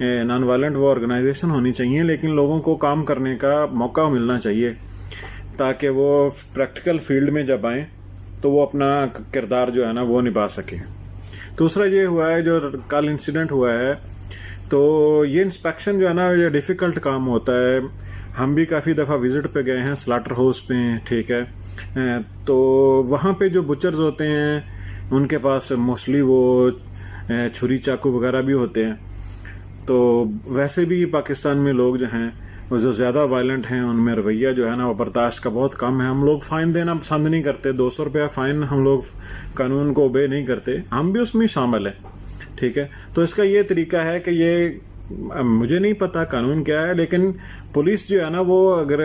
Non violent وہ organization ہونی چاہیے، لیکن لوگوں کو کام کرنے کا موقع ملنا چاہیے تاکہ وہ پریکٹیکل فیلڈ میں جب آئیں تو وہ اپنا کردار جو ہے نا وہ نبھا سکیں۔ دوسرا یہ ہوا ہے جو کل انسیڈنٹ ہوا ہے، تو یہ انسپیکشن جو ہے نا یہ ڈیفیکلٹ کام ہوتا ہے۔ ہم بھی کافی دفعہ وزٹ پہ گئے ہیں، سلاٹر ہاؤس پہ، ٹھیک ہے، تو وہاں پہ جو بچرز ہوتے ہیں ان کے پاس موسٹلی وہ چھری چاقو وغیرہ بھی ہوتے ہیں۔ تو ویسے بھی پاکستان میں لوگ جو ہیں وہ جو زیادہ وائلنٹ ہیں ان میں رویہ جو ہے نا وہ برداشت کا بہت کم ہے۔ ہم لوگ فائن دینا پسند نہیں کرتے، 200 روپیہ فائن، ہم لوگ قانون کو اوبے نہیں کرتے، ہم بھی اس میں شامل ہیں، ٹھیک ہے۔ تو اس کا یہ طریقہ ہے کہ یہ مجھے نہیں پتا قانون کیا ہے، لیکن پولیس جو ہے نا وہ اگر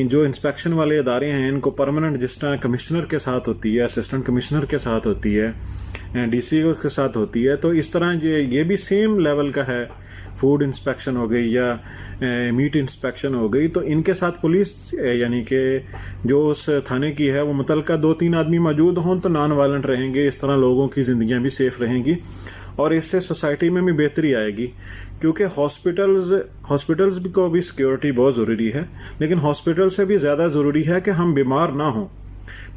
جو انسپیکشن والے ادارے ہیں ان کو پرماننٹ جس طرح کمشنر کے ساتھ ہوتی ہے، اسسٹنٹ کمشنر کے ساتھ ہوتی ہے، ڈی سی کے ساتھ ہوتی ہے، تو اس طرح یہ بھی سیم لیول کا ہے۔ فوڈ انسپیکشن ہو گئی یا میٹ انسپیکشن ہو گئی، تو ان کے ساتھ پولیس یعنی کہ جو اس تھانے کی ہے وہ متعلقہ 2-3 آدمی موجود ہوں تو نان وائلنٹ رہیں گے، اس طرح لوگوں کی زندگیاں بھی سیف رہیں گی اور اس سے سوسائٹی میں بھی بہتری آئے گی۔ کیونکہ ہاسپٹلز کو بھی سیکیورٹی بہت ضروری ہے، لیکن ہاسپٹل سے بھی زیادہ ضروری ہے کہ ہم بیمار نہ ہوں۔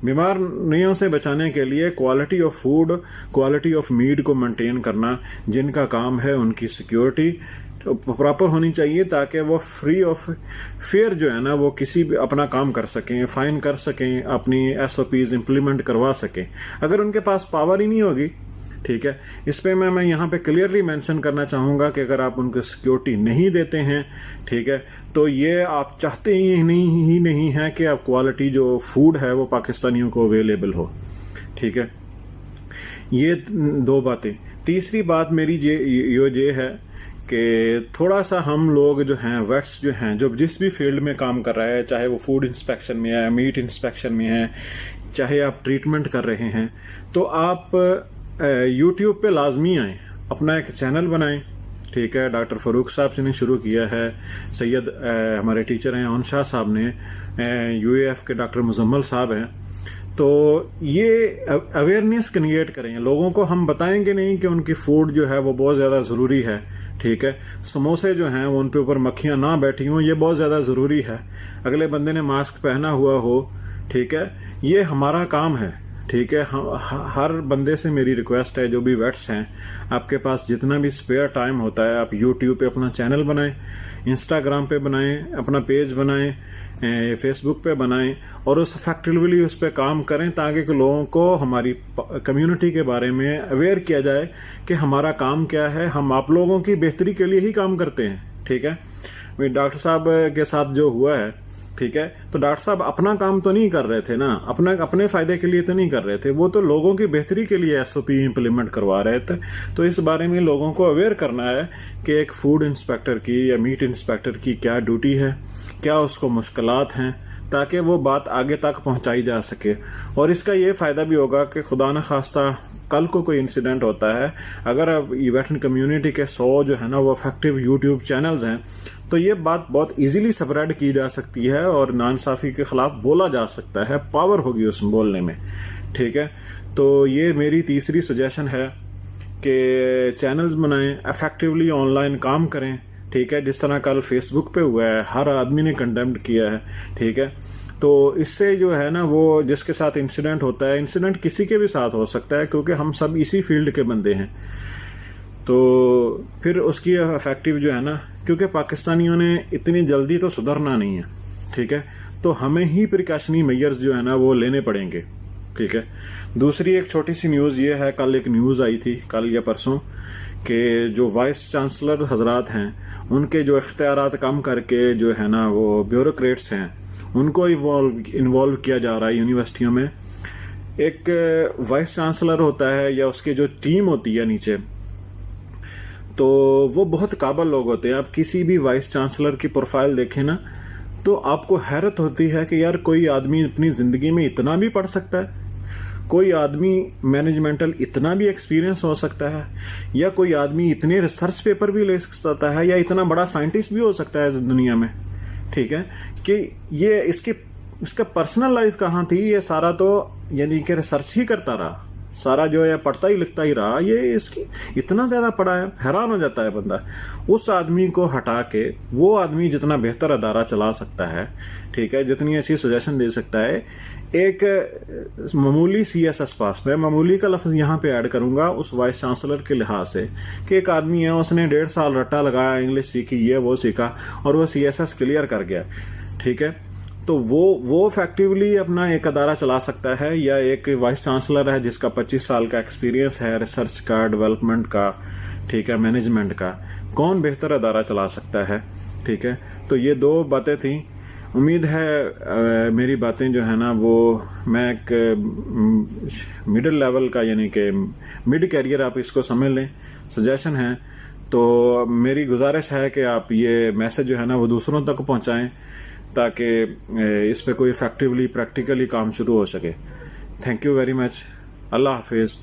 بیماریوں سے بچانے کے لیے quality of food, quality of meat کو مینٹین کرنا جن کا کام ہے، ان کی سیکیورٹی پراپر ہونی چاہیے تاکہ وہ فری آف فیئر جو ہے نا وہ کسی بھی اپنا کام کر سکیں، فائن کر سکیں، اپنی SOPs امپلیمنٹ کروا سکیں۔ اگر ان کے پاس پاور ہی نہیں ہوگی، ٹھیک ہے، اس پہ میں یہاں پہ کلیئرلی مینشن کرنا چاہوں گا کہ اگر آپ ان کو سیکیورٹی نہیں دیتے ہیں، ٹھیک ہے، تو یہ آپ چاہتے ہی نہیں ہیں کہ آپ کوالٹی جو فوڈ ہے وہ پاکستانیوں کو اویلیبل ہو، ٹھیک ہے۔ یہ 2 باتیں۔ تیسری بات میری یہ ہے کہ تھوڑا سا ہم لوگ جو ہیں ویٹس جو ہیں جو جس بھی فیلڈ میں کام کر رہا ہے، چاہے وہ فوڈ انسپیکشن میں ہے، میٹ انسپیکشن میں ہے، چاہے آپ ٹریٹمنٹ کر رہے ہیں، تو آپ یوٹیوب پہ لازمی آئیں، اپنا ایک چینل بنائیں، ٹھیک ہے۔ ڈاکٹر فاروق صاحب سے نے شروع کیا ہے، سید ہمارے ٹیچر ہیں اون شاہ صاحب نے، UAF کے ڈاکٹر مزمل صاحب ہیں، تو یہ اویئرنیس کریٹ کریں، لوگوں کو ہم بتائیں گے نہیں کہ ان کی فوڈ جو ہے وہ بہت زیادہ ضروری ہے، ٹھیک ہے۔ سموسے جو ہیں وہ ان پہ اوپر مکھیاں نہ بیٹھی ہوں، یہ بہت زیادہ ضروری ہے۔ اگلے بندے نے ماسک پہنا ہوا ہو، ٹھیک ہے، یہ ہمارا کام ہے، ٹھیک ہے۔ ہر بندے سے میری ریکویسٹ ہے، جو بھی ویٹس ہیں، آپ کے پاس جتنا بھی اسپیئر ٹائم ہوتا ہے، آپ یوٹیوب پہ اپنا چینل بنائیں، انسٹاگرام پہ بنائیں، اپنا پیج بنائیں، فیس بک پہ بنائیں، اور افیکٹولی اس پہ کام کریں تاکہ لوگوں کو ہماری کمیونٹی کے بارے میں اویئر کیا جائے کہ ہمارا کام کیا ہے، ہم آپ لوگوں کی بہتری کے لیے ہی کام کرتے ہیں، ٹھیک ہے۔ ڈاکٹر صاحب کے ساتھ جو ہوا ہے، ٹھیک ہے، تو ڈاکٹر صاحب اپنا کام تو نہیں کر رہے تھے نا، اپنے فائدے کے لیے تو نہیں کر رہے تھے، وہ تو لوگوں کی بہتری کے لیے SOP امپلیمنٹ کروا رہے تھے۔ تو اس بارے میں لوگوں کو اویئر کرنا ہے کہ ایک فوڈ انسپیکٹر کی یا میٹ انسپیکٹر کی کیا ڈیوٹی ہے، کیا اس کو مشکلات ہیں، تاکہ وہ بات آگے تک پہنچائی جا سکے۔ اور اس کا یہ فائدہ بھی ہوگا کہ خدا نخواستہ کل کو کوئی انسیڈنٹ ہوتا ہے، اگر ویٹرن کمیونٹی کے 100 جو ہے نا وہ افیکٹو یوٹیوب چینلز ہیں، تو یہ بات بہت ایزیلی سپریڈ کی جا سکتی ہے اور ناانصافی کے خلاف بولا جا سکتا ہے، پاور ہوگی اس بولنے میں، ٹھیک ہے۔ تو یہ میری تیسری سجیشن ہے کہ چینلز بنائیں، افیکٹولی آن لائن کام کریں، ٹھیک ہے، جس طرح کل فیس بک پہ ہوا ہے، ہر آدمی نے کنڈیمڈ کیا ہے، ٹھیک ہے۔ تو اس سے جو ہے نا وہ جس کے ساتھ انسیڈنٹ ہوتا ہے، انسیڈنٹ کسی کے بھی ساتھ ہو سکتا ہے کیونکہ ہم سب اسی فیلڈ کے بندے ہیں، تو پھر اس کی افیکٹو جو ہے نا، کیونکہ پاکستانیوں نے اتنی جلدی تو سدھرنا نہیں ہے، ٹھیک ہے، تو ہمیں ہی پریکاشنی میئرز جو ہے نا وہ لینے پڑیں گے، ٹھیک ہے۔ دوسری ایک چھوٹی سی نیوز یہ ہے، کل ایک نیوز آئی تھی، کل یا پرسوں، کہ جو وائس چانسلر حضرات ہیں ان کے جو اختیارات کم کر کے جو ہے نا وہ بیوروکریٹس ہیں ان کو انوالو کیا جا رہا ہے یونیورسٹیوں میں۔ ایک وائس چانسلر ہوتا ہے یا اس کی جو ٹیم ہوتی ہے نیچے، تو وہ بہت قابل لوگ ہوتے ہیں۔ آپ کسی بھی وائس چانسلر کی پروفائل دیکھیں نا تو آپ کو حیرت ہوتی ہے کہ یار کوئی آدمی اپنی زندگی میں اتنا بھی پڑھ سکتا ہے، کوئی آدمی مینجمنٹل اتنا بھی ایکسپیرینس ہو سکتا ہے، یا کوئی آدمی اتنے ریسرچ پیپر بھی لے سکتا ہے، یا اتنا بڑا سائنٹسٹ بھی ہو سکتا ہے دنیا میں، ٹھیک ہے، کہ یہ اس کا پرسنل لائف کہاں تھی، یہ سارا تو یعنی کہ ریسرچ ہی کرتا رہا، سارا جو ہے پڑھتا ہی لکھتا ہی رہا, یہ اس کی اتنا زیادہ پڑھا ہے, حیران ہو جاتا ہے بندہ. اس آدمی کو ہٹا کے وہ آدمی جتنا بہتر ادارہ چلا سکتا ہے, ٹھیک ہے, جتنی ایسی سجیشن دے سکتا ہے, ایک معمولی CSS پاس, میں معمولی کا لفظ یہاں پہ ایڈ کروں گا اس وائس چانسلر کے لحاظ سے, کہ ایک آدمی ہے اس نے 1.5 سال رٹا لگایا, انگلش سیکھی, یہ وہ سیکھا, اور وہ CSS کلیئر کر گیا, ٹھیک ہے, تو وہ افیکٹولی اپنا ایک ادارہ چلا سکتا ہے, یا ایک وائس چانسلر ہے جس کا 25 سال کا ایکسپیرینس ہے ریسرچ کا, ڈیولپمنٹ کا, ٹھیک ہے, مینجمنٹ کا, کون بہتر ادارہ چلا سکتا ہے, ٹھیک ہے. تو یہ 2 باتیں تھیں. امید ہے میری باتیں جو ہے نا وہ میں ایک مڈل لیول کا, یعنی کہ مڈ کیریئر آپ اس کو سمجھ لیں, سجیشن ہے. تو میری گزارش ہے کہ آپ یہ میسج جو ہے نا وہ دوسروں تک پہنچائیں تاکہ اس پہ کوئی افیکٹولی پریکٹیکلی کام شروع ہو سکے. Thank you very much. اللہ حافظ.